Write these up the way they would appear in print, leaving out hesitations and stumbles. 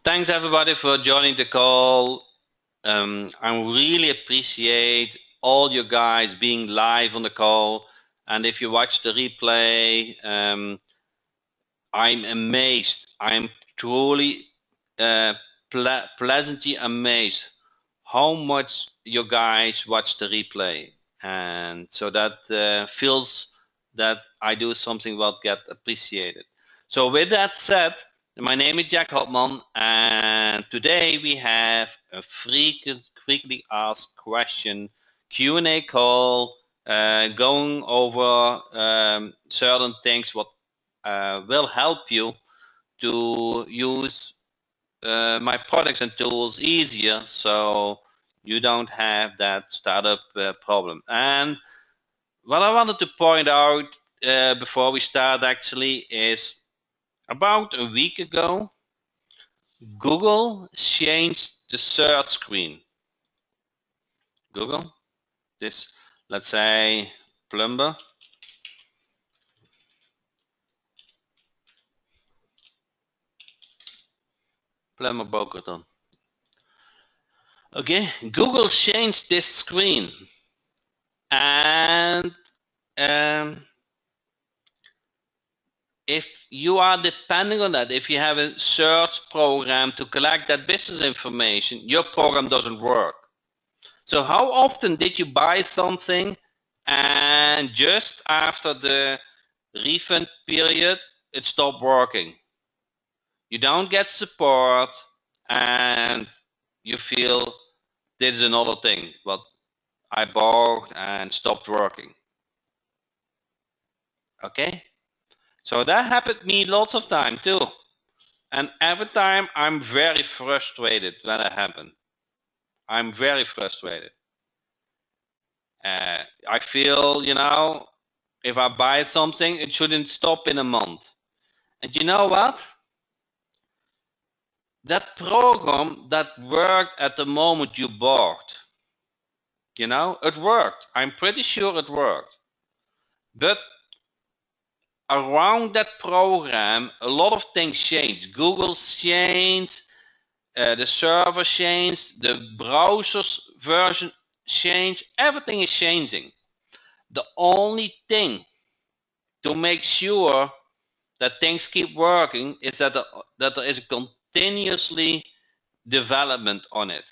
Thanks everybody for joining the call. I really appreciate all you guys being live on the call. And if you watch the replay, I'm amazed. I'm truly pleasantly amazed how much you guys watch the replay. And so that feels that I do something what get appreciated. So with that said, my name is Jack Hopman, and today we have a frequently asked question Q&A call, going over certain things what will help you to use my products and tools easier, so you don't have that startup problem. And what I wanted to point out before we start actually is about a week ago, Google changed the search screen. Google, this, let's say, plumber. Plumber Bokerton. Okay, Google changed this screen. And if you are depending on that, if you have a search program to collect that business information, your program doesn't work. So how often did you buy something and just after the refund period, it stopped working? You don't get support and you feel this is another thing, what I bought and stopped working. Okay? So that happened to me lots of time too. And every time I'm very frustrated when that happens. I'm very frustrated. I feel, if I buy something, it shouldn't stop in a month. And you know what? That program that worked at the moment you bought, it worked. I'm pretty sure it worked. But around that program, a lot of things changed. Google changed, the server changed, the browser's version changed, everything is changing. The only thing to make sure that things keep working is that there is a continuously development on it.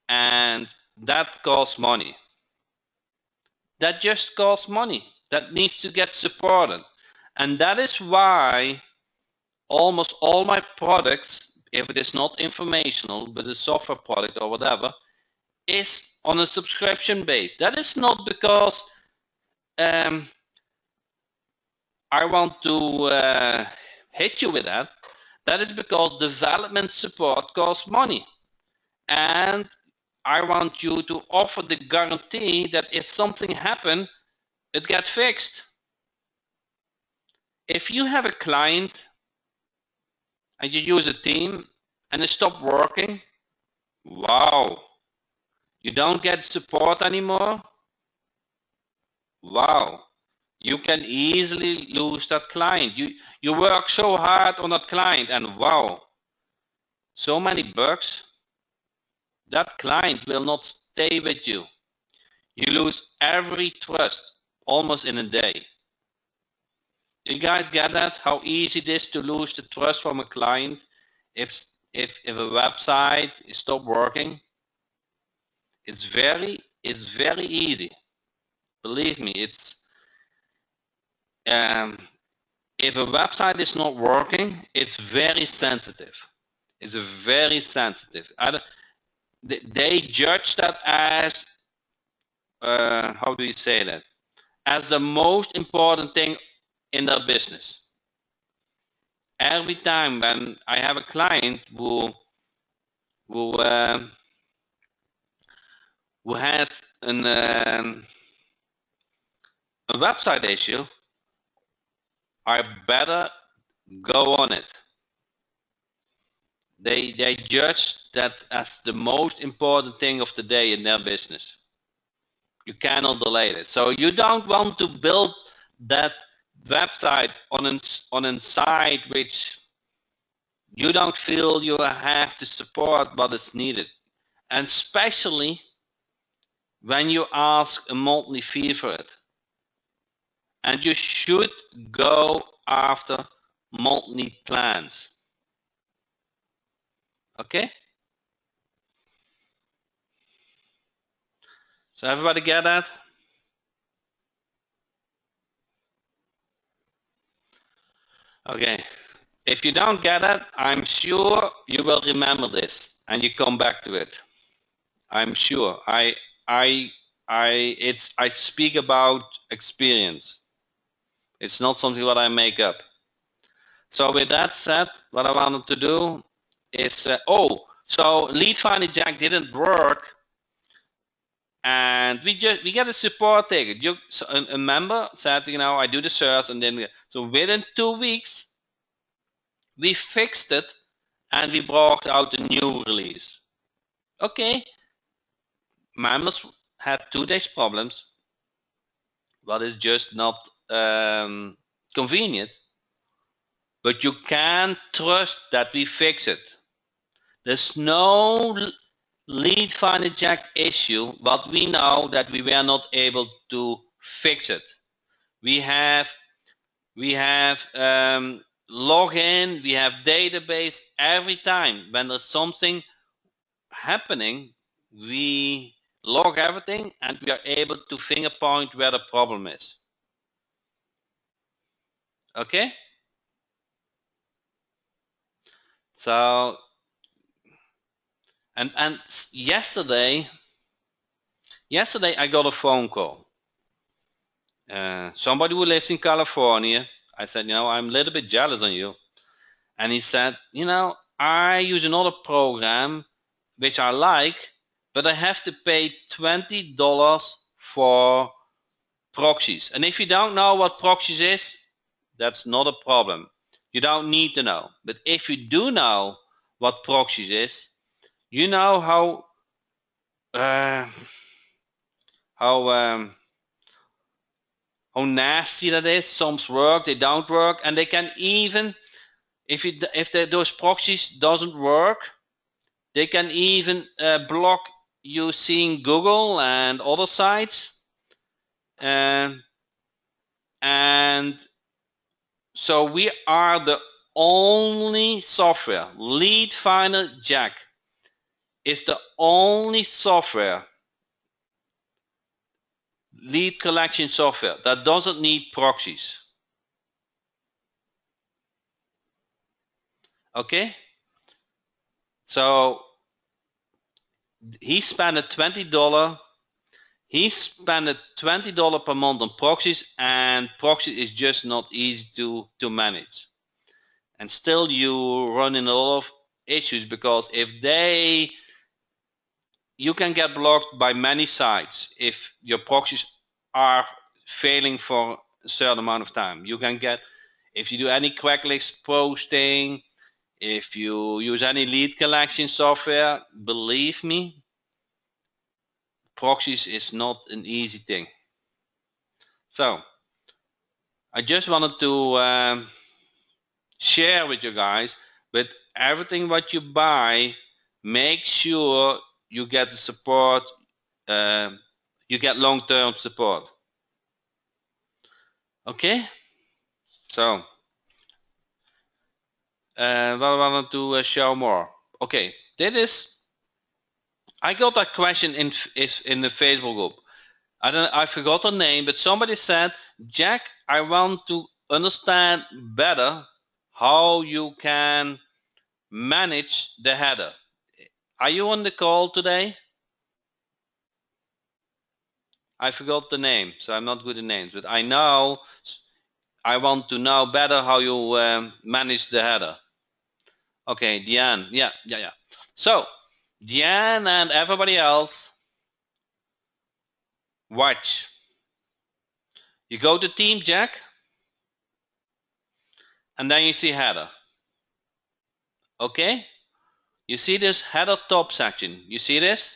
And that costs money. That just costs money. That needs to get supported. And that is why almost all my products, if it is not informational, but a software product or whatever, is on a subscription base. That is not because I want to hit you with that. That is because development support costs money. And I want you to offer the guarantee that if something happens, it gets fixed. If you have a client and you use a team and it stops working, wow, you don't get support anymore, wow, you can easily lose that client. You work so hard on that client and wow, so many bugs, that client will not stay with you. You lose every trust almost in a day. You guys get that? How easy it is to lose the trust from a client if a website stops working? It's very easy. Believe me, it's if a website is not working, it's very sensitive. It's very sensitive. They judge that as how do you say that? As the most important thing in their business. Every time when I have a client who has a website issue, I better go on it. They judge that as the most important thing of the day in their business. You cannot delay it. So you don't want to build that website on a site which you don't feel you have to support what is needed, and especially when you ask a monthly fee for it. And you should go after monthly plans. Okay? So everybody get that? Okay. If you don't get it, I'm sure you will remember this and you come back to it. I'm sure. I speak about experience. It's not something what I make up. So with that said, what I wanted to do is, so Lead Finder Jack didn't work, and we get a support ticket. So a member said, I do the search, and then so within 2 weeks we fixed it, and we brought out a new release. Okay, members had 2 days problems, but it's just not convenient. But you can trust that we fix it. There's no Lead Finder Jack issue, but we know that we were not able to fix it. We have login, we have database. Every time when there's something happening, we log everything and we are able to finger point where the problem is. Okay? So, and yesterday I got a phone call. Somebody who lives in California. I said, I'm a little bit jealous on you. And he said, I use another program which I like, but I have to pay $20 for proxies. And if you don't know what proxies is, that's not a problem. You don't need to know. But if you do know what proxies is, you know how nasty that is. Some work, they don't work, and they can even, if those proxies doesn't work, they can even block you seeing Google and other sites. And so we are the only software. Lead Finder Jack is the only software, lead collection software, that doesn't need proxies. Okay? So he spent $20. He spent $20 per month on proxies, and proxy is just not easy to manage. And still you run into a lot of issues, because you can get blocked by many sites if your proxies are failing for a certain amount of time. You can get, if you do any cracklinks posting, if you use any lead collection software, believe me, proxies is not an easy thing. So I just wanted to share with you guys, with everything what you buy, make sure you get the support, you get long-term support. Okay? So what I wanted to show more. Okay, I got that question in the Facebook group. I forgot the name, but somebody said, Jack, I want to understand better how you can manage the header. Are you on the call today? I forgot the name, so I'm not good at names, but I want to know better how you manage the header. Okay, Diane, yeah. So, Diane and everybody else, watch. You go to Team Jack, and then you see header. Okay? You see this header top section. You see this?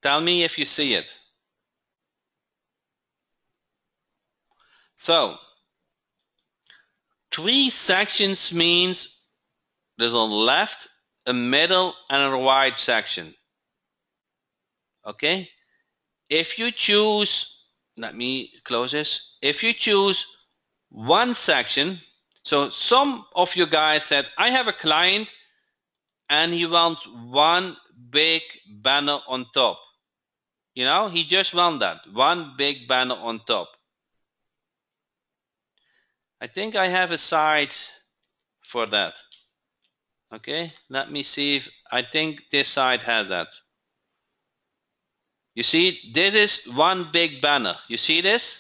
Tell me if you see it. So 3 sections means there's a left, a middle, and a right section. Okay? If you choose, let me close this. If you choose one section, so some of you guys said, I have a client and he wants one big banner on top. You know, he just wants that, one big banner on top. I think I have a site for that. Okay, let me see if I think this site has that. You see, this is one big banner. You see this?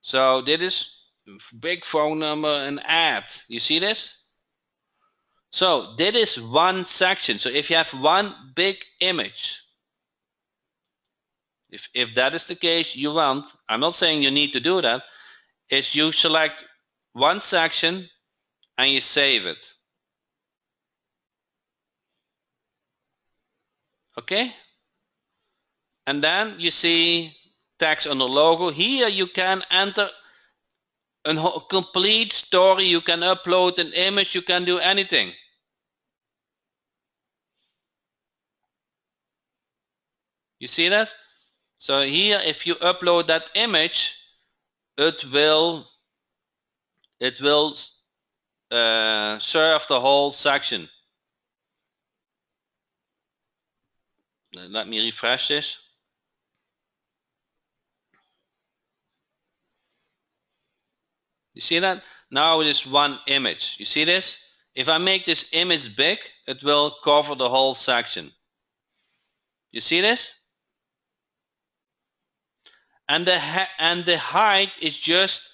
So this is big phone number and ad. You see this? So this is one section. So if you have one big image, if that is the case you want, I'm not saying you need to do that, is you select one section and you save it. Okay? And then you see text on the logo. Here you can enter a complete story. You can upload an image. You can do anything. You see that? So here, if you upload that image, it will serve the whole section. Let me refresh this. You see that? Now it is one image. You see this? If I make this image big, it will cover the whole section. You see this? And the height is just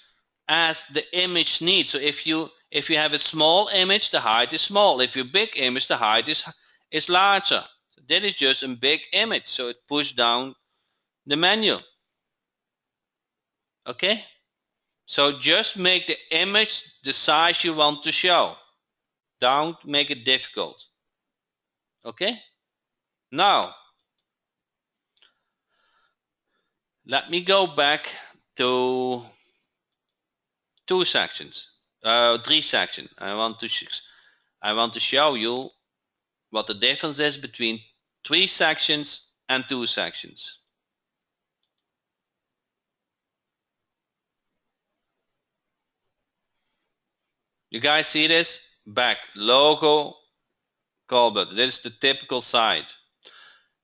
as the image needs. So if you have a small image, the height is small. If you big image, the height is larger. So that is just a big image. So it pushes down the menu. Okay? So just make the image the size you want to show. Don't make it difficult. Okay? Now, let me go back to three sections. I want to show you what the difference is between 3 sections and 2 sections. You guys see this? Back, logo, call button. This is the typical site.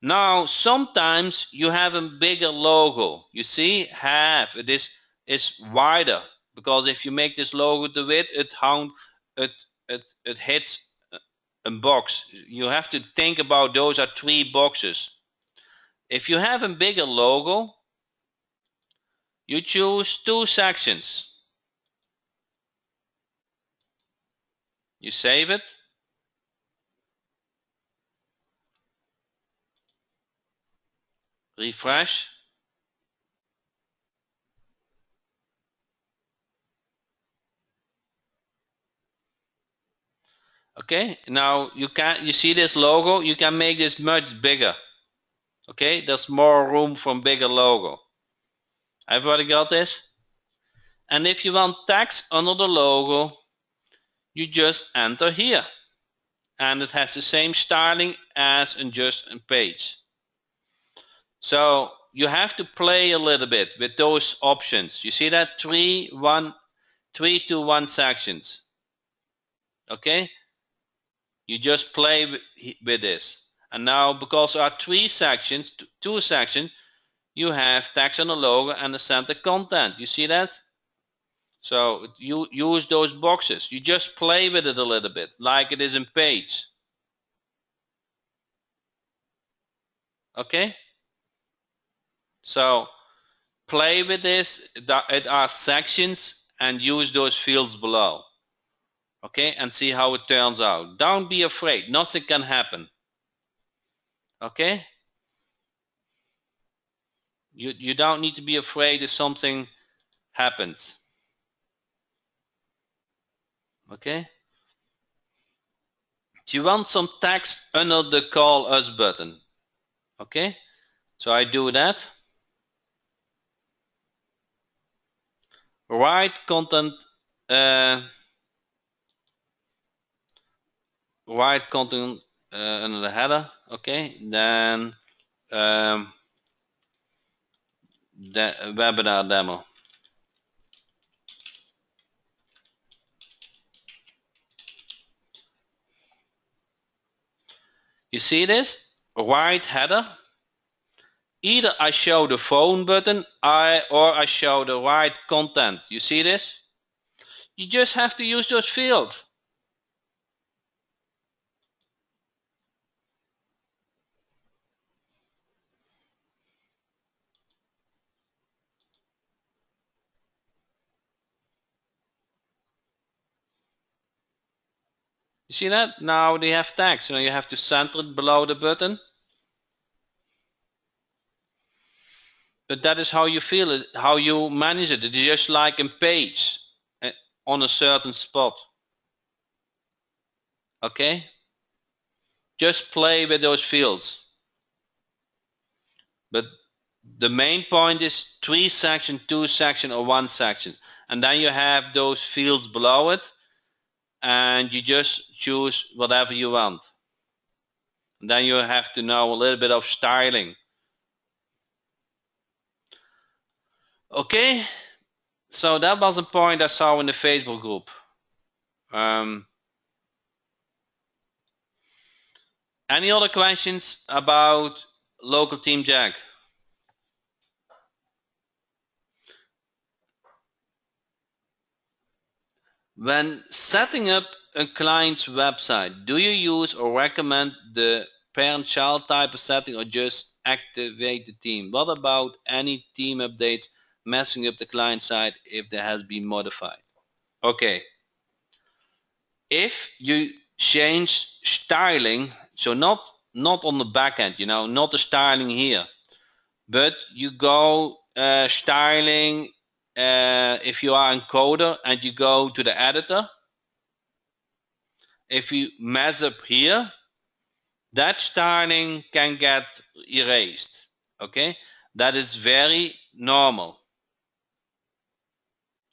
Now, sometimes you have a bigger logo. You see, this is wider, because if you make this logo the width, it hits a box. You have to think about those are 3 boxes. If you have a bigger logo, you choose 2 sections. You save it. Refresh. Okay, now you see this logo, you can make this much bigger. Okay, there's more room for bigger logo. Everybody got this? And if you want text under the logo, you just enter here. And it has the same styling as in just a page. So you have to play a little bit with those options. You see that 3 to 1 sections. Okay, you just play with this. And now, because there are 3 sections, 2 sections, you have text on the logo and the center content. You see that? So you use those boxes. You just play with it a little bit, like it is in page. Okay? So play with this. It are sections, and use those fields below. Okay? And see how it turns out. Don't be afraid. Nothing can happen. Okay? You don't need to be afraid if something happens. Okay? Do you want some text under the call us button? Okay? So I do that. write content under the header. Okay, then the webinar demo. You see this? Right header. Either I show the phone button or I show the right content. You see this? You just have to use those fields. You see that? Now they have text. You have to center it below the button. But that is how you feel it, how you manage it. It's just like a page on a certain spot. Okay? Just play with those fields. But the main point is 3 section, 2 section, or 1 section. And then you have those fields below it, and you just choose whatever you want. And then you have to know a little bit of styling. Okay, so that was a point I saw in the Facebook group. Any other questions about local team Jack? When setting up a client's website, do you use or recommend the parent-child type of setting or just activate the team? What about any team updates messing up the client side if there has been modified? Okay. If you change styling, so not on the back end, not the styling here, but you go styling if you are a coder and you go to the editor. If you mess up here, that styling can get erased. Okay, that is very normal.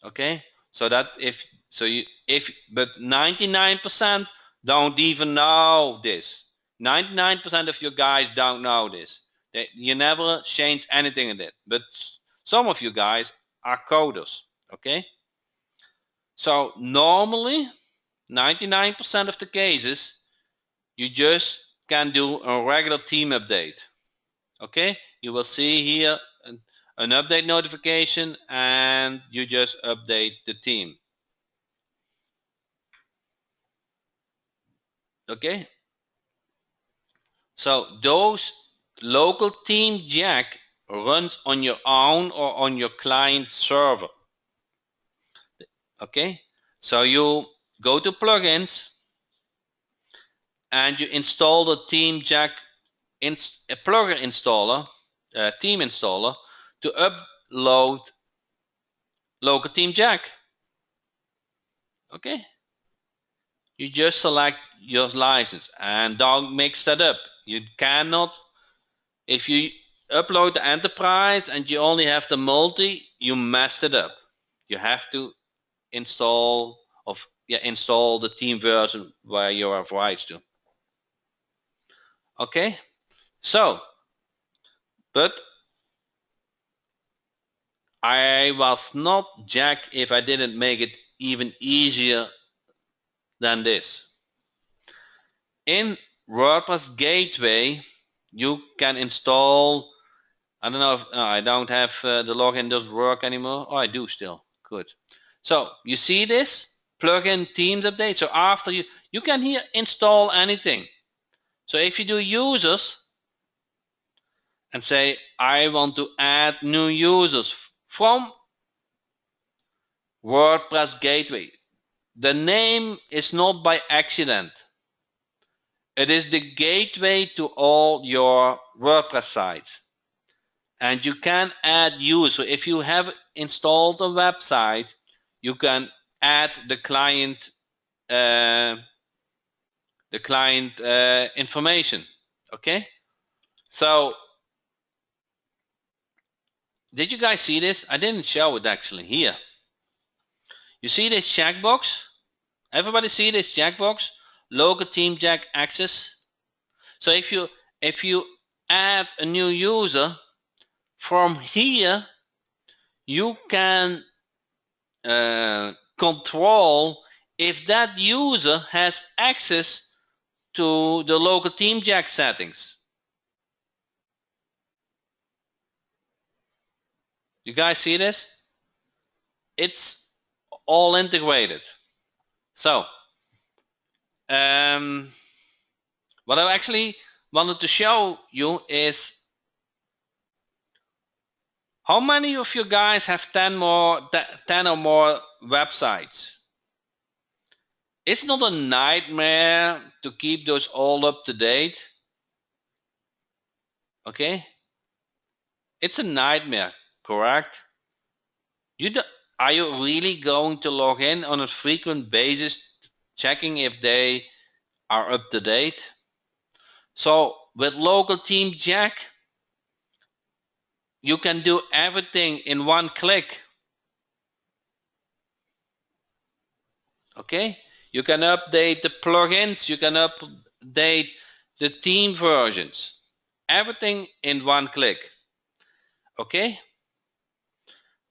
Okay, so that but 99% don't even know this. 99% of you guys don't know this. You never change anything in it, but some of you guys are coders. Okay, so normally 99% of the cases you just can do a regular team update. Okay, you will see here an update notification and you just update the team. Okay, so those local team Jack runs on your own or on your client server. Okay, so you go to plugins and you install the team Jack plugin installer, team installer, to upload local team Jack. Okay, you just select your license and don't mix that up. You cannot, if you upload the enterprise and you only have the multi, you messed it up. You have to install the team version where you have rights to. Okay, so but I was not Jack if I didn't make it even easier than this. In WordPress Gateway, you can install, I don't know if I don't have the login doesn't work anymore. Oh, I do still. Good. So you see this plugin Teams update. So after you can here install anything. So if you do users and say I want to add new users from WordPress Gateway, the name is not by accident. It is the gateway to all your WordPress sites. And you can add users. So if you have installed a website, you can add the client information. Okay. So did you guys see this? I didn't show it actually here. You see this checkbox? Everybody see this checkbox? Local team jack access. So if you add a new user, from here you can control if that user has access to the local team jack settings. You guys see this? It's all integrated. So what I actually wanted to show you is how many of you guys have 10 or more websites. It's not a nightmare to keep those all up to date. Okay? It's a nightmare, correct? Are you really going to log in on a frequent basis, checking if they are up to date? So with local team jack, you can do everything in one click. Okay? You can update the plugins, you can update the theme versions. Everything in one click. Okay?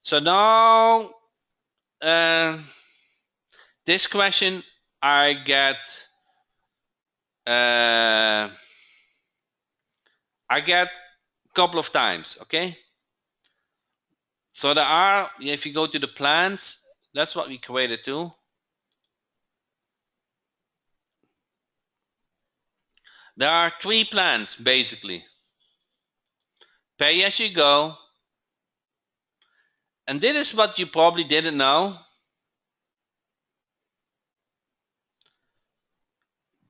So now this question I get a couple of times. Okay? So there are, if you go to the plans, that's what we created too. There are 3 plans basically. Pay as you go. And this is what you probably didn't know.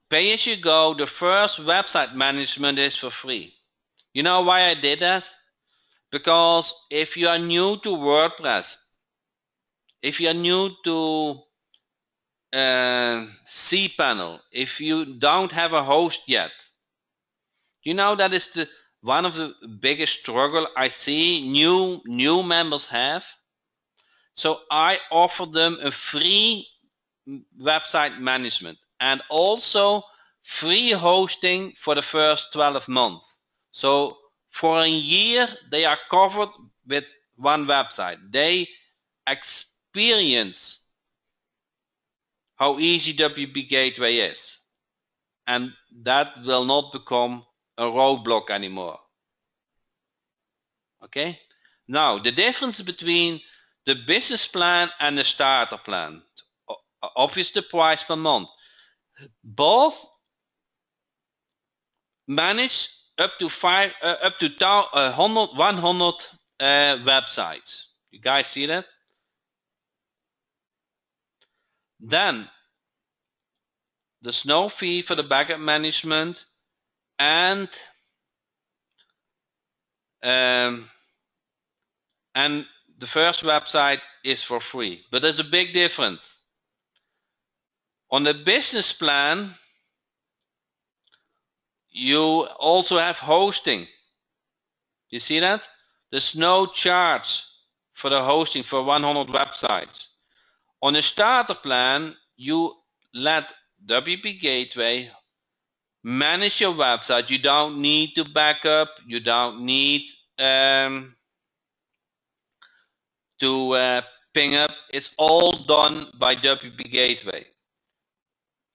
Pay as you go, the first website management is for free. You know why I did that? Because if you are new to WordPress, if you are new to cPanel, if you don't have a host yet, you know that is one of the biggest struggle I see new members have. So I offer them a free website management and also free hosting for the first 12 months. So for a year they are covered with one website. They experience how easy WP Gateway is, and that will not become a roadblock anymore. Okay? Now the difference between the business plan and the starter plan, obviously the price per month. Both manage up to 100 websites. You guys see that? Then there's no fee for the backup management, and the first website is for free. But there's a big difference. On the business plan, you also have hosting. You see that? There's no charge for the hosting for 100 websites. On a starter plan, you let WP Gateway manage your website. You don't need to back up. You don't need to ping up. It's all done by WP Gateway.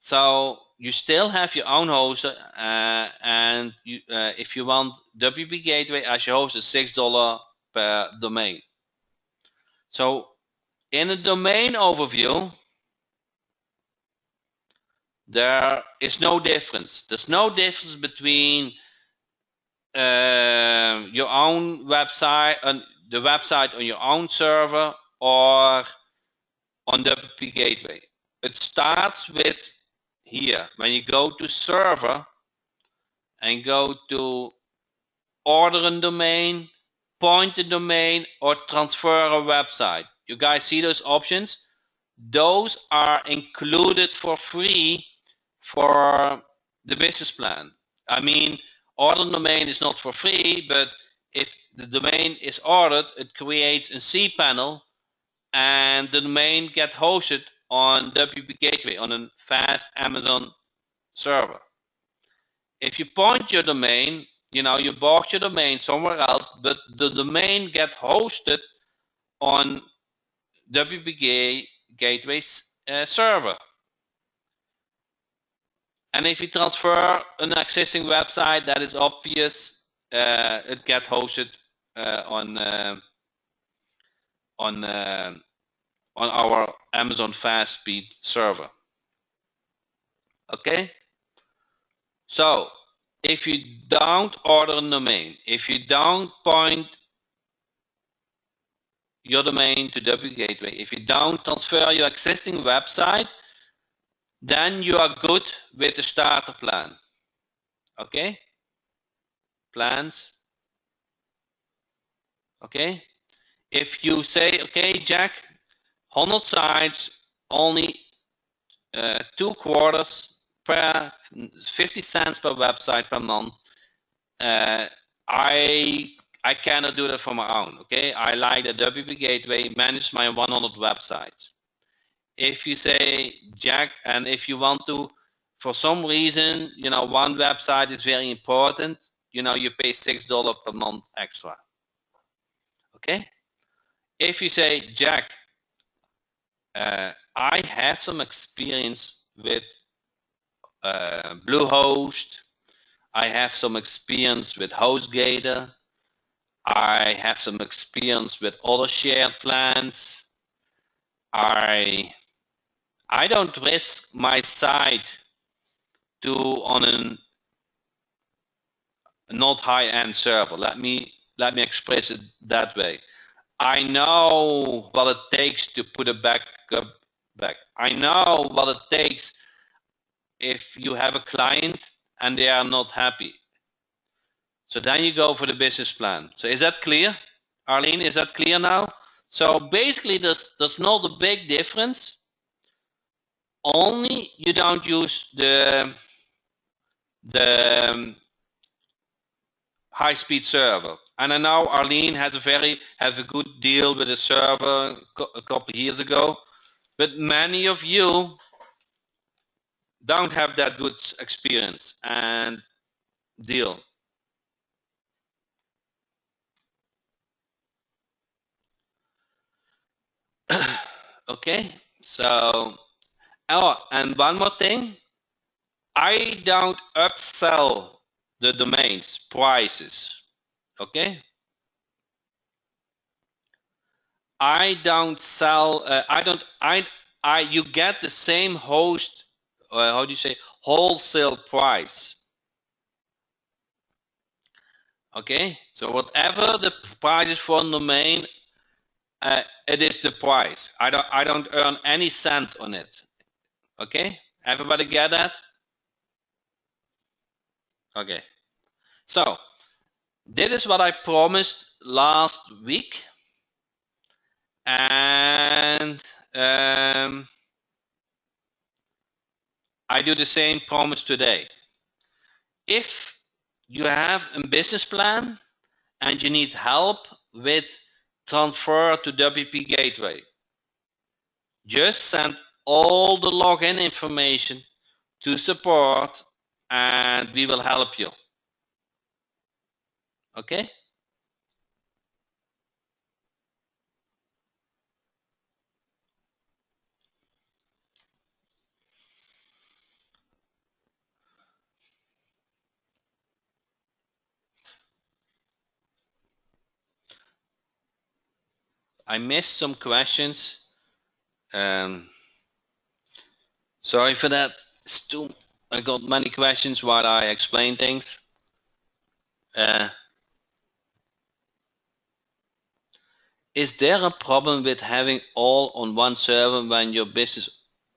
So you still have your own hoster, and if you want WP Gateway as your host, it's $6 per domain. So in a domain overview, there is no difference. There's no difference between your own website and the website on your own server or on WP Gateway. It starts with here. When you go to server and go to order a domain, point a domain, or transfer a website. You guys see those options? Those are included for free for the business plan. I mean, order domain is not for free, but if the domain is ordered, it creates a cPanel and the domain get hosted on WP Gateway on a fast Amazon server. If you point your domain, you bought your domain somewhere else, but the domain get hosted on WP Gateway's server. And if you transfer an existing website, that is obvious. It get hosted on our Amazon Fast Speed server. Okay. So if you don't order a domain, if you don't point your domain to WP Gateway, if you don't transfer your existing website, then you are good with the starter plan. Okay. Plans. Okay. If you say, okay, Jack, 100 sites, only 2 quarters per 50 cents per website per month, I cannot do that for my own. Okay, I like the WP Gateway manage my 100 websites. If you say, Jack, and if you want to, for some reason, one website is very important, you pay $6 per month extra. Okay. If you say, Jack, I have some experience with Bluehost. I have some experience with HostGator. I have some experience with other shared plans. I don't risk my site to on a not high-end server. Let me express it that way. I know what it takes to put a backup back. I know what it takes if you have a client and they are not happy. So then you go for the business plan. So is that clear? Arlene, is that clear now? So basically there's not a big difference. Only you don't use the high-speed server. And I know Arlene has a good deal with a server a couple of years ago, but many of you don't have that good experience and deal. Okay, so and one more thing, I don't upsell the domains prices. Okay, I don't sell. You get the same host. How do you say wholesale price? Okay, so whatever the price is for a domain, it is the price. I don't earn any cent on it. Okay, everybody get that? Okay, so this is what I promised last week, and I do the same promise today. If you have a business plan and you need help with transfer to WP Gateway, just send all the login information to support and we will help you. Okay? I missed some questions. Sorry for that. I got many questions while I explain things. Is there a problem with having all on one server when your business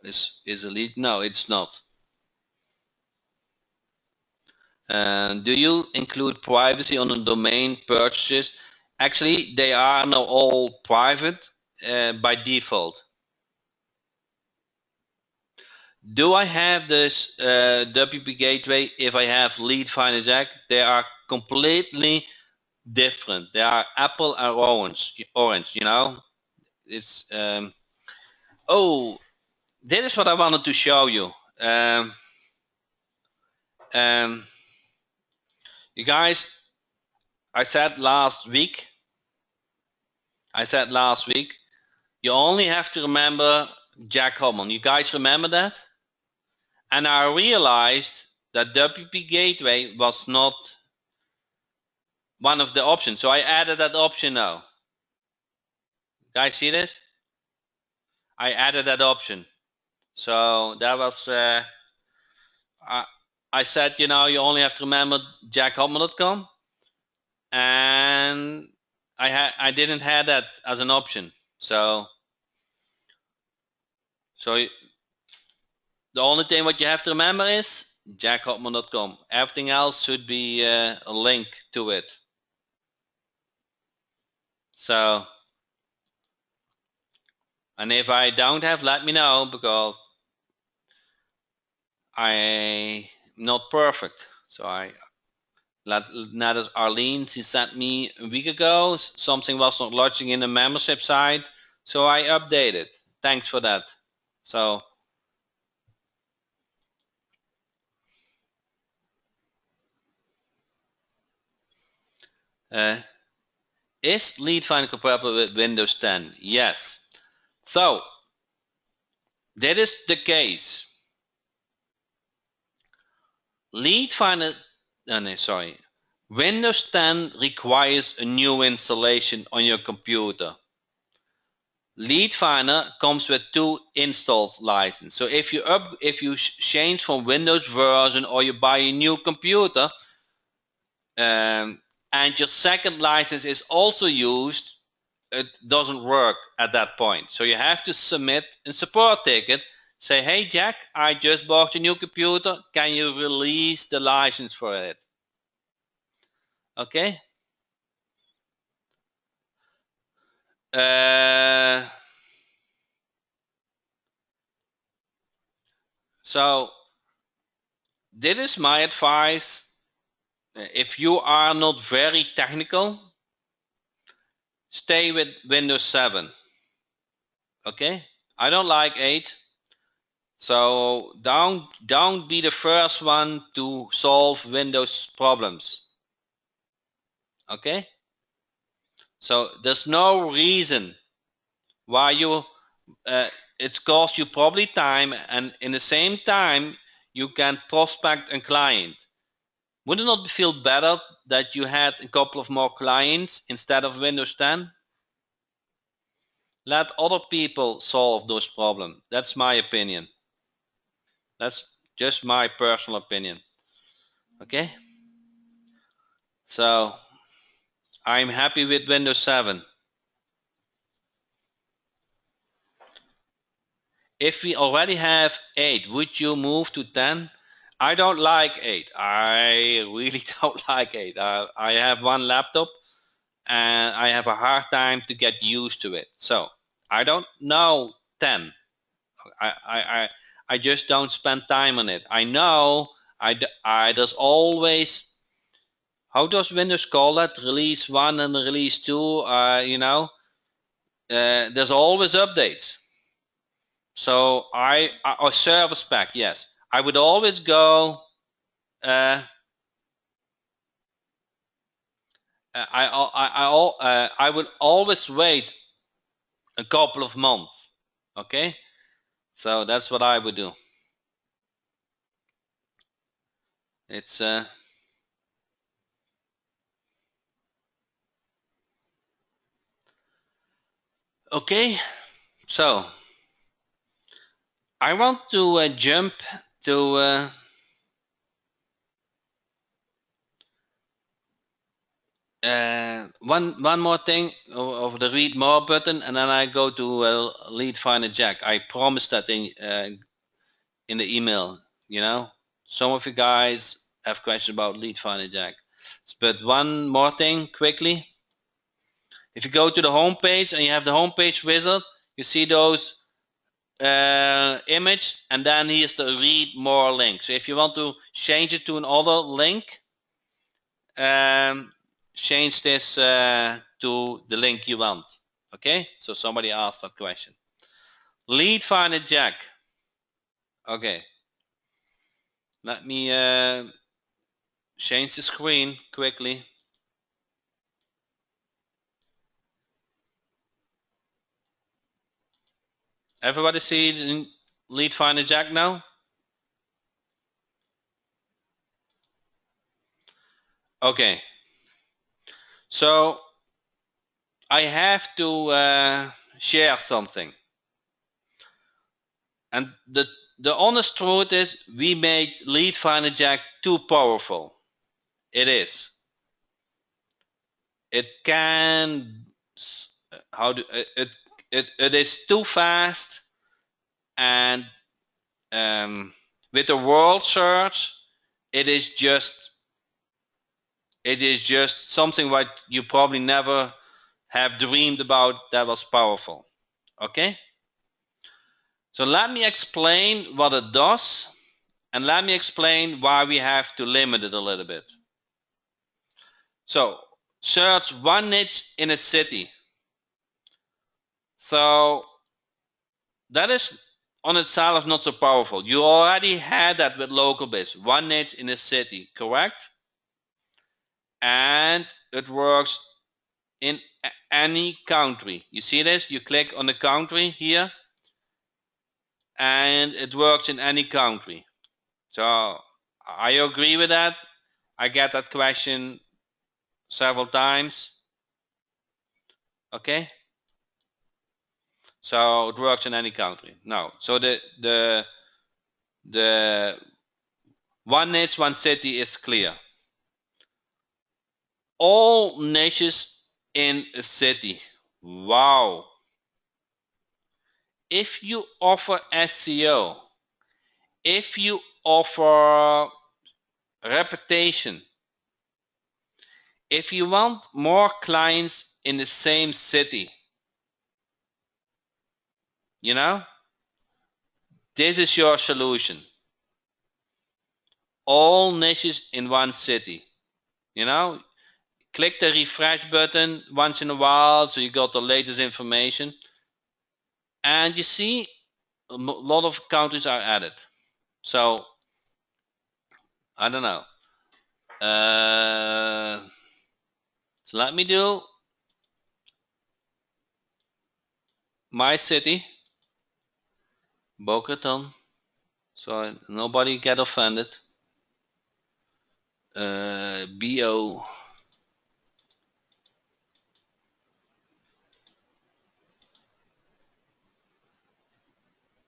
is a lead? No, it's not. Do you include privacy on the domain purchases? Actually, they are now all private by default. Do I have this WP Gateway if I have Lead Finder Jack? They are completely different. They are apple and orange, you know. it's oh, this is what I wanted to show you. You guys, I said last week, you only have to remember Jack Hopman. You guys remember that? And I realized that WP Gateway was not one of the options. So I added that option now. Guys see this? I added that option. So that was, I said, you know, you only have to remember jackhopman.com. And I didn't have that as an option. So the only thing what you have to remember is jackhopman.com. Everything else should be a link to it. So, and if I don't have, let me know, because I'm not perfect. So now that Arlene, she sent me a week ago, something was not lodging in the membership site, so I updated. Thanks for that. So is Lead Finder compatible with Windows 10? Yes. So that is the case. Lead Finder, Windows 10 requires a new installation on your computer. Lead Finder comes with 2 install licenses. So if you change from Windows version, or you buy a new computer, and your second license is also used, it doesn't work at that point. So you have to submit a support ticket. Say, hey Jack, I just bought a new computer. Can you release the license for it? Okay. So this is my advice. If you are not very technical, stay with Windows 7. Okay, I don't like 8. So don't be the first one to solve Windows problems. Okay, so there's no reason why you it's cost you probably time, and in the same time you can prospect a client. Would it not feel better that you had a couple of more clients instead of Windows 10? Let other people solve those problems. That's my opinion. That's just my personal opinion. Okay? So I'm happy with Windows 7. If we already have 8, would you move to 10? I don't like 8. I really don't like 8. I have one laptop and I have a hard time to get used to it. So I don't know 10. I just don't spend time on it. I know there's always, how does Windows call that? Release 1 and release 2, you know, there's always updates. So or service pack, yes. I would always go, I would always wait a couple of months. Okay, so that's what I would do. It's okay. So I want to jump to one more thing of the read more button, and then I go to Lead Finder Jack. I promised that in the email. You know, some of you guys have questions about Lead Finder Jack. But one more thing quickly. If you go to the home page and you have the home page wizard, you see those image, and then here's the read more link. So if you want to change it to another link, change this to the link you want. Okay, so somebody asked that question. Lead finder jack. Okay, let me change the screen quickly. Everybody see the lead finder jack now? Okay, so I have to share something, and the honest truth is we made lead finder jack too powerful. It is. It can it is too fast, and with the world search it is just something what you probably never have dreamed about that was powerful. Okay, so let me explain what it does, and let me explain why we have to limit it a little bit. So search one niche in a city. So that is on itself not so powerful. You already had that with local biz, one niche in a city, correct? And it works in any country. You see this? You click on the country here, and it works in any country. So I agree with that. I get that question several times. Okay, so it works in any country. No, so the one niche, one city is clear. All niches in a city. Wow. If you offer SEO, if you offer reputation, if you want more clients in the same city, you know, this is your solution. All niches in one city. You know, click the refresh button once in a while so you got the latest information. And you see a lot of countries are added. So I don't know. So let me do my city, Boca Raton, so nobody get offended. BO.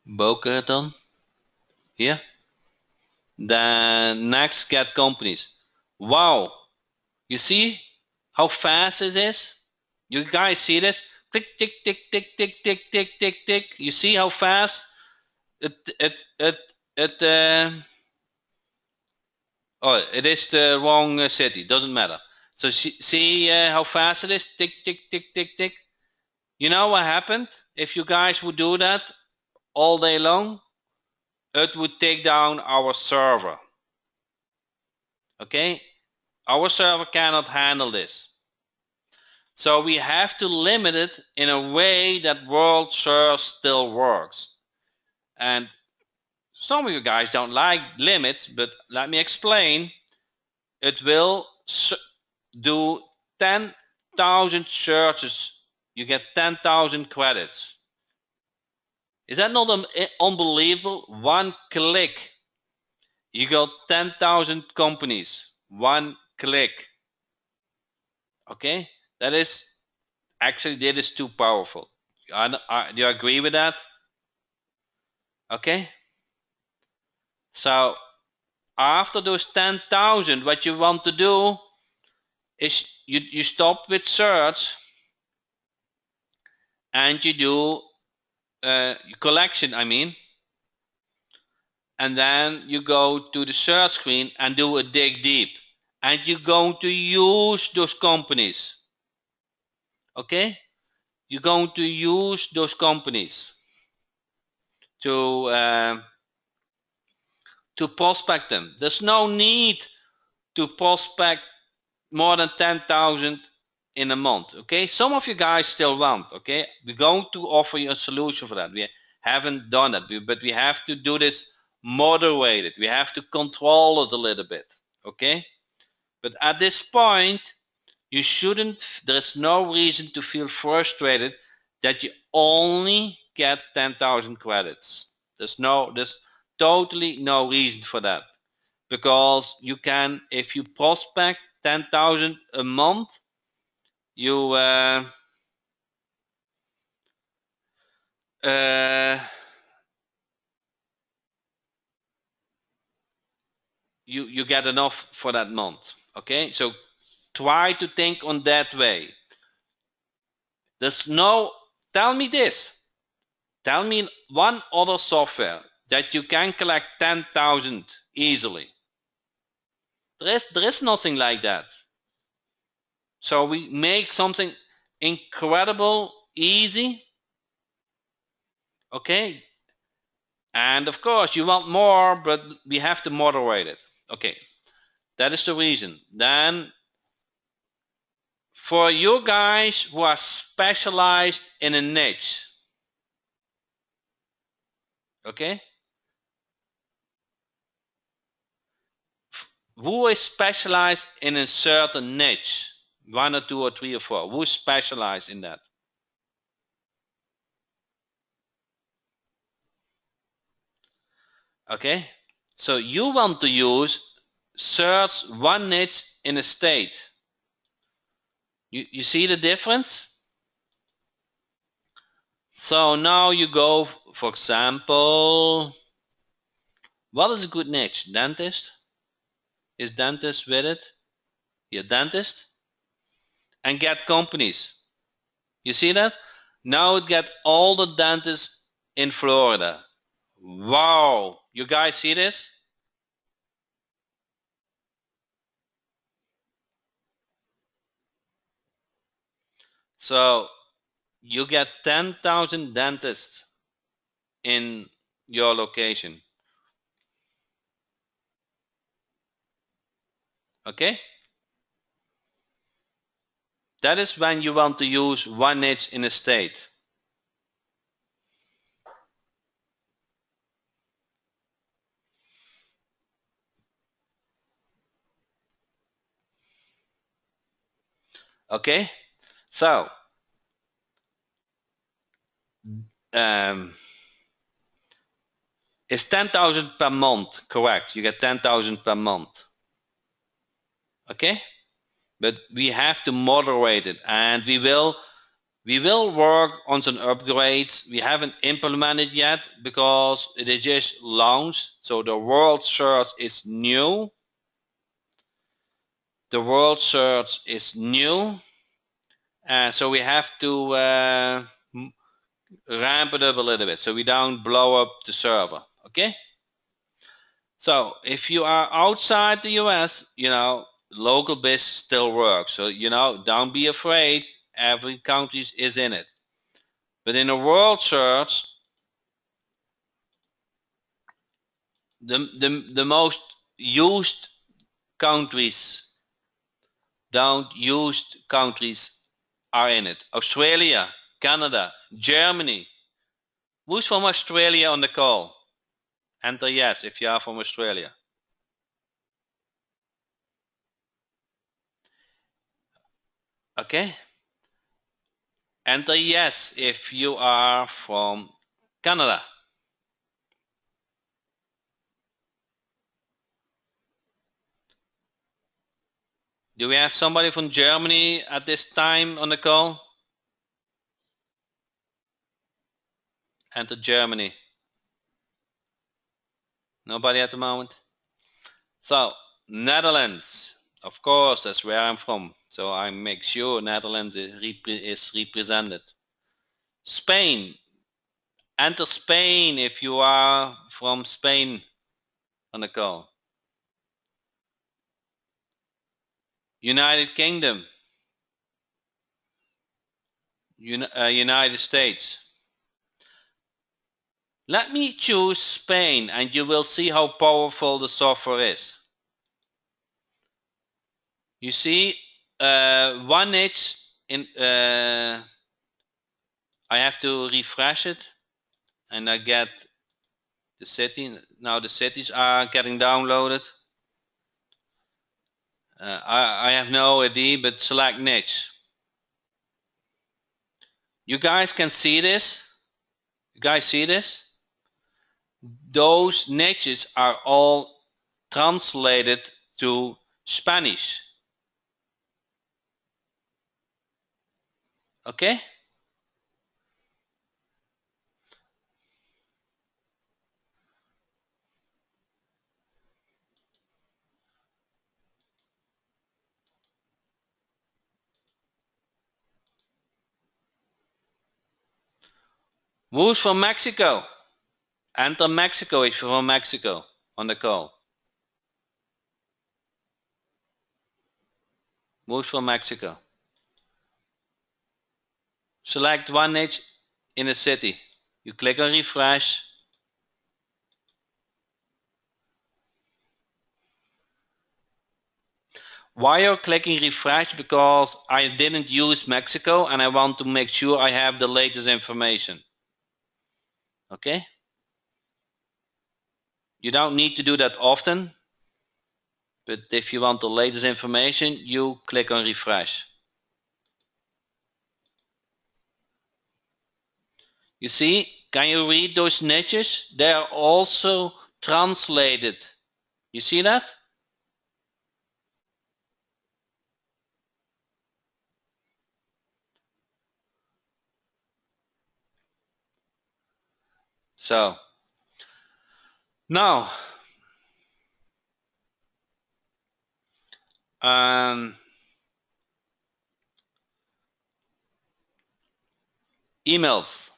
Boca Raton. Here. Then next, get companies. Wow. You see how fast it is? You guys see this? Tick, tick, tick, tick, tick, tick, tick, tick, tick. You see how fast it oh, it is the wrong city. Doesn't matter. So see how fast it is? Tick, tick, tick, tick, tick. You know what happened? If you guys would do that all day long, it would take down our server. Okay? Our server cannot handle this. So we have to limit it in a way that world search still works. And some of you guys don't like limits, but let me explain. It will do 10,000 searches. You get 10,000 credits. Is that not unbelievable? One click. You got 10,000 companies. One click. Okay? That is actually, that is too powerful. Do you agree with that? Okay? So after those 10,000, what you want to do is you stop with search and you do collection, I mean, and then you go to the search screen and do a dig deep, and you're going to use those companies. Okay, you're going to use those companies to prospect them. There's no need to prospect more than 10,000 in a month. Okay, some of you guys still want. Okay, we're going to offer you a solution for that. We haven't done it, but we have to do this moderated. We have to control it a little bit. Okay, but at this point, you shouldn't. There's no reason to feel frustrated that you only get 10,000 credits. There's totally no reason for that, because you can, if you prospect 10,000 a month, you you get enough for that month. Okay, so try to think on that way. There's no, tell me this, tell me one other software that you can collect 10,000 easily. There is nothing like that. So we make something incredible easy. Okay, and of course you want more, but we have to moderate it. Okay, that is the reason. Then for you guys who are specialized in a niche, okay, who is specialized in a certain niche, 1 or 2 or 3 or 4, who's specialized in that? Okay, so you want to use search one niche in a state. You see the difference? So now you go, for example, what is a good niche? Dentist? Is dentist with it? Yeah, dentist. And get companies. You see that? Now it get all the dentists in Florida. Wow, you guys see this? So you get 10,000 dentists in your location. Okay? That is when you want to use one niche in a state. Okay? So, is 10,000 per month correct? You get 10,000 per month. Okay? But we have to moderate it, and we will work on some upgrades. We haven't implemented yet because it is just launched. So the world search is new. The world search is new. So we have to ramp it up a little bit so we don't blow up the server. Okay? So if you are outside the US, local biz still works. So, don't be afraid. Every country is in it. But in a world search, the most used countries, used countries are in it. Australia, Canada, Germany. Who's from Australia on the call? Enter yes if you are from Australia. Okay. Enter yes if you are from Canada. Do we have somebody from Germany at this time on the call? Enter Germany. Nobody at the moment? So, Netherlands. Of course, that's where I'm from. So I make sure Netherlands is represented. Spain. Enter Spain if you are from Spain on the call. United Kingdom. United States. Let me choose Spain and you will see how powerful the software is. You see, one niche I have to refresh it, and I get the city. Now the cities are getting downloaded. I have no ID, but select niche. You guys can see this. You guys see this? Those niches are all translated to Spanish. Okay? Who's from Mexico? Enter Mexico if you're from Mexico on the call. Who's from Mexico? Select one niche in a city. You click on refresh. Why you're clicking refresh? Because I didn't use Mexico and I want to make sure I have the latest information. Okay? You don't need to do that often, but if you want the latest information, you click on refresh. You see, can you read those niches? They are also translated. You see that? So now emails,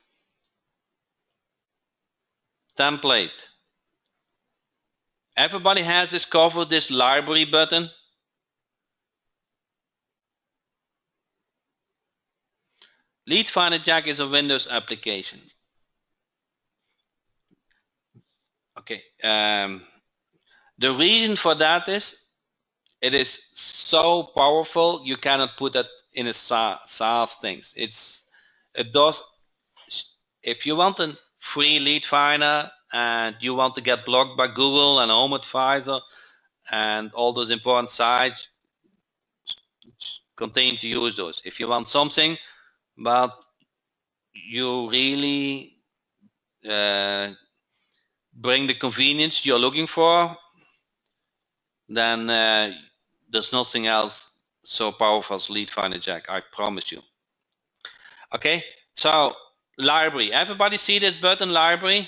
template. Everybody has discovered this library button. Lead Finder Jack is a Windows application. Okay. The reason for that is it is so powerful you cannot put that in a SaaS things. It does. If you want a free lead finder and you want to get blocked by Google and Home Advisor and all those important sites, continue to use those. If you want something but you really bring the convenience you're looking for, then there's nothing else so powerful as Lead Finder Jack, I promise you. Okay, so library. Everybody see this button, library?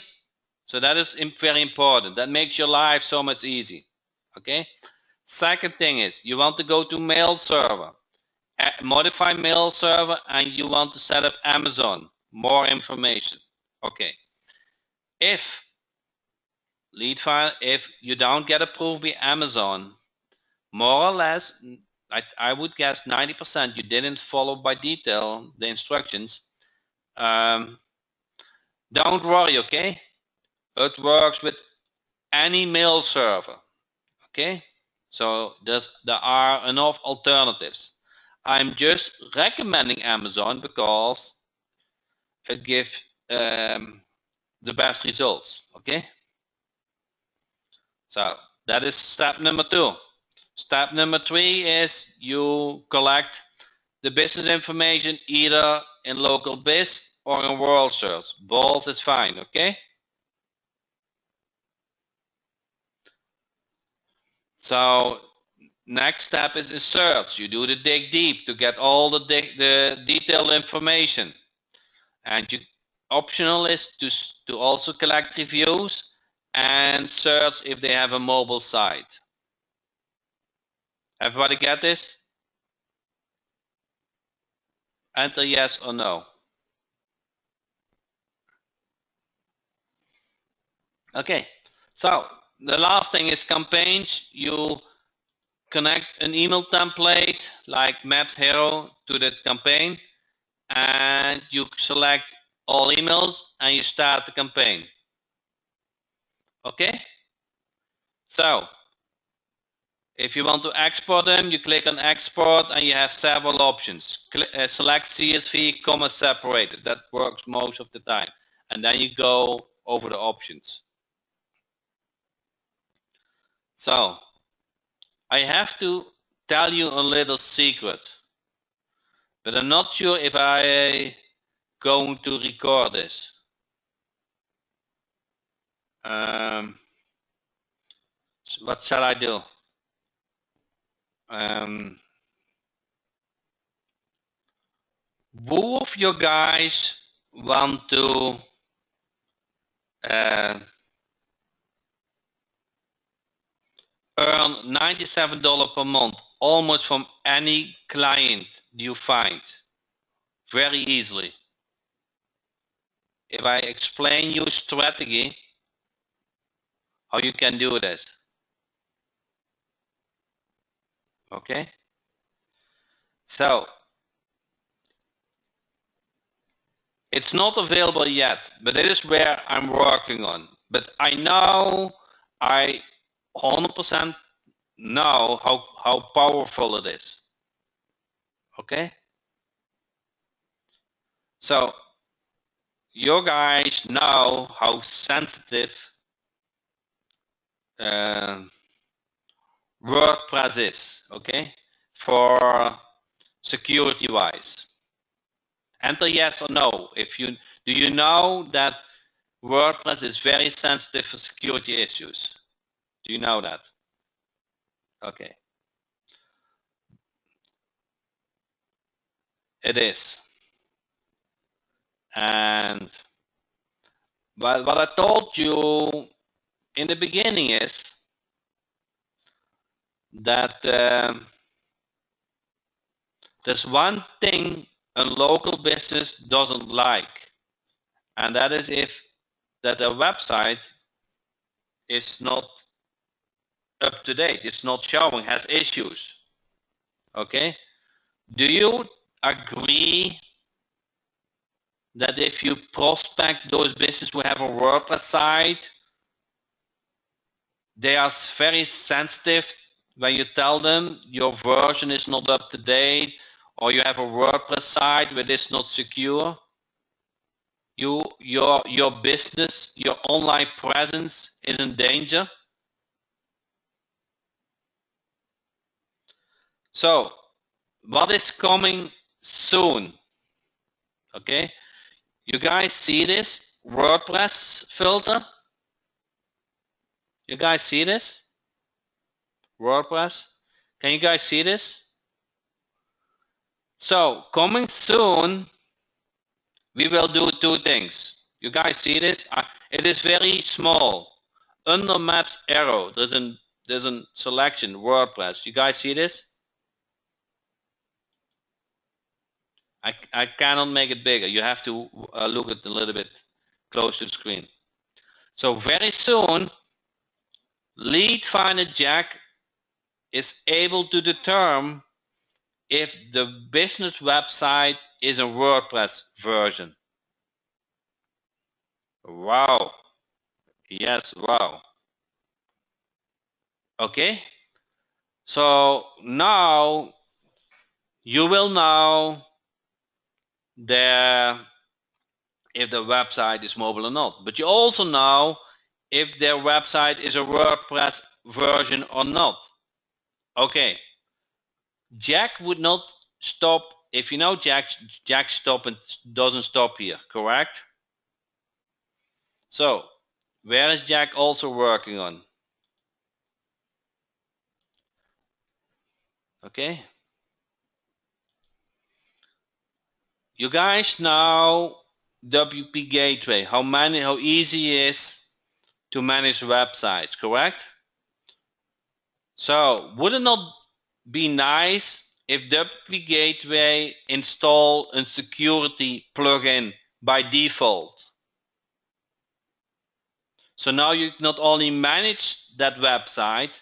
So that is very important. That makes your life so much easy. Okay. Second thing is you want to go to mail server, modify mail server, and you want to set up Amazon. More information. Okay. If lead file, if you don't get approved by Amazon, more or less, I would guess 90% you didn't follow by detail the instructions. Don't worry, okay? It works with any mail server, okay? So there are enough alternatives. I'm just recommending Amazon because it gives the best results, okay? So that is step number 2. Step number 3 is you collect the business information either in local biz or in world search. Both is fine, okay? So next step is in search. You do the dig deep to get all the detailed information. And you optional is to also collect reviews and search if they have a mobile site. Everybody get this? Enter yes or no. Okay, so the last thing is campaigns. You connect an email template like Mapped Hero to the campaign and you select all emails and you start the campaign. Okay, so If you want to export them, you click on export and you have several options. Select CSV, comma separated. That works most of the time. And then you go over the options. So I have to tell you a little secret, but I'm not sure if I going to record this. So what shall I do? Who of you guys want to earn $97 per month almost from any client you find very easily? If I explain you strategy, how you can do this. Okay? So it's not available yet, but it is where I'm working on. But I know, I 100% know how powerful it is. Okay? So you guys know how sensitive WordPress is, okay? For security wise. Enter yes or no. Do you know that WordPress is very sensitive for security issues? Do you know that? Okay. It is. And what I told you in the beginning is that there's one thing a local business doesn't like, and that is if that a website is not up to date, it's not showing, has issues. Okay? Do you agree that if you prospect those businesses who have a WordPress site, they are very sensitive when you tell them your version is not up to date, or you have a WordPress site where it's not secure? Your business, your online presence is in danger. So what is coming soon? Okay, you guys see this WordPress filter? You guys see this WordPress? Can you guys see this? So coming soon, we will do two things. You guys see this? It is very small. Under Maps arrow, there's a selection WordPress. You guys see this? I cannot make it bigger. You have to look at a little bit close to the screen. So very soon, Lead Finder Jack is able to determine if the business website is a WordPress version. Wow. Yes, wow. Okay. So now you will know if the website is mobile or not. But you also know if their website is a WordPress version or not. Okay. Jack would not stop. If you know Jack stop and doesn't stop here, correct? So where is Jack also working on? Okay. You guys know WP Gateway, how easy it is to manage websites, correct? So would it not be nice if WP Gateway install a security plugin by default? So now you not only manage that website,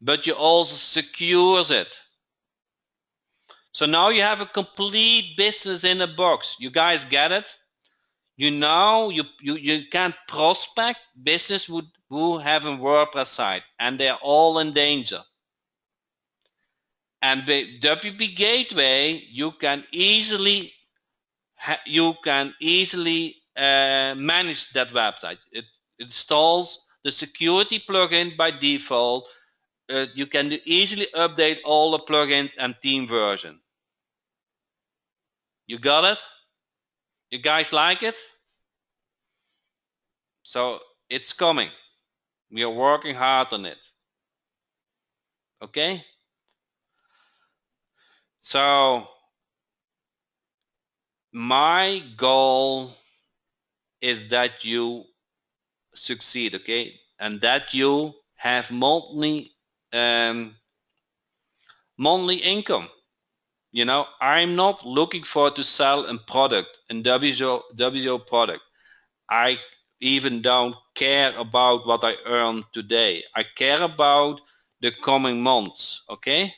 but you also secures it. So now you have a complete business in a box. You guys get it? You know you can't prospect business who have a WordPress site, and they're all in danger. And with WP Gateway, you can easily manage that website. It installs the security plugin by default. You can easily update all the plugins and theme version. You got it? You guys like it? So it's coming. We are working hard on it. Okay? So my goal is that you succeed, okay? And that you have monthly income. You know, I'm not looking for to sell a product, a WSO product. I even don't care about what I earn today. I care about the coming months, okay?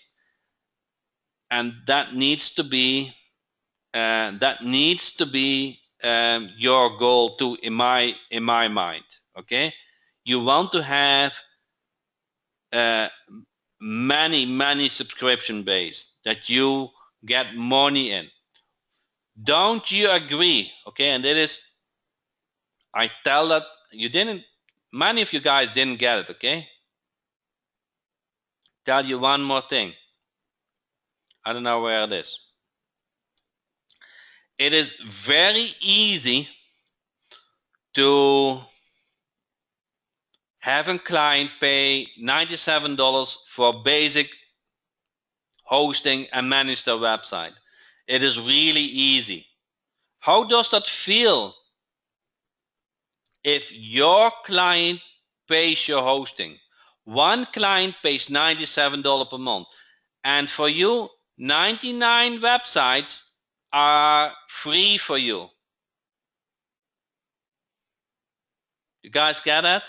And that needs to be your goal too, in my mind, okay? You want to have uh, many subscription base that you get money in. Don't you agree? Okay, and it is, I tell that you didn't, many of you guys didn't get it, okay? Tell you one more thing. I don't know where it is. It is very easy to have a client pay $97 for basic hosting and manage their website. It is really easy. How does that feel if your client pays your hosting? One client pays $97 per month, and for you, 99 websites are free for you. You guys get that?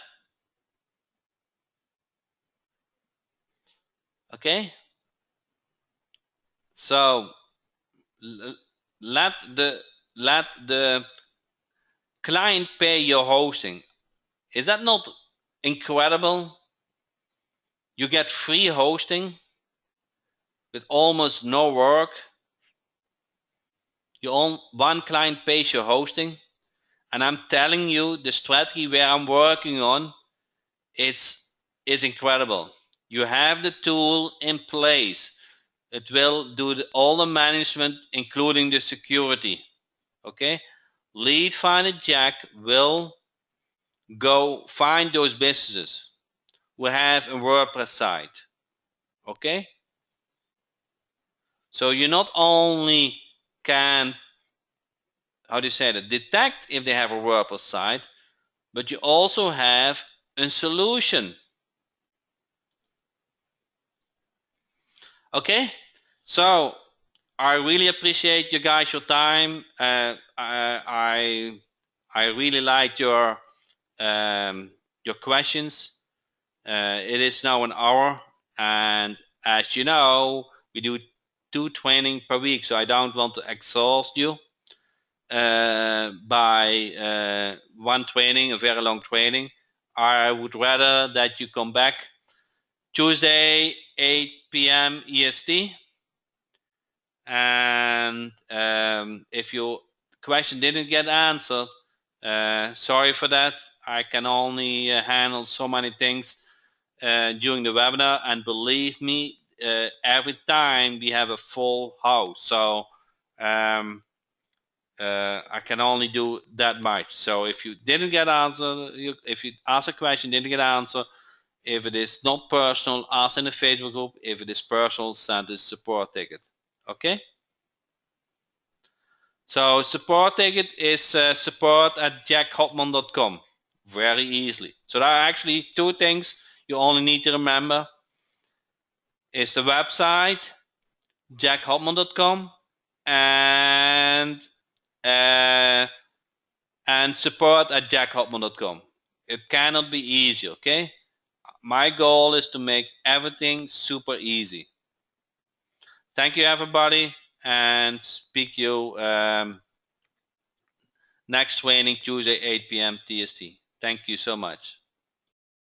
Okay? So let the client pay your hosting. Is that not incredible? You get free hosting with almost no work. One client pays your hosting, and I'm telling you the strategy where I'm working on is incredible. You have the tool in place. It will do all the management, including the security. Okay? Lead Finder Jack will go find those businesses who have a WordPress site. Okay? So you not only can, how do you say that, detect if they have a WordPress site, but you also have a solution. Okay? So I really appreciate you guys your time. I really liked your questions. It is now an hour, and as you know, we do 2 training per week, so I don't want to exhaust you by one training, a very long training. I would rather that you come back Tuesday, 8 p.m. EST. And if your question didn't get answered, sorry for that. I can only handle so many things during the webinar, and believe me, every time we have a full house, so I can only do that much. So if you didn't get answered, if you ask a question, didn't get answered, if it is not personal, ask in the Facebook group. If it is personal, send a support ticket. Okay? So support ticket is support@jackhopman.com. Very easily. So there are actually 2 things you only need to remember. It's the website, jackhopman.com, and support@jackhopman.com. It cannot be easy, okay? My goal is to make everything super easy. Thank you, everybody, and speak you next training Tuesday 8 p.m. TST. Thank you so much.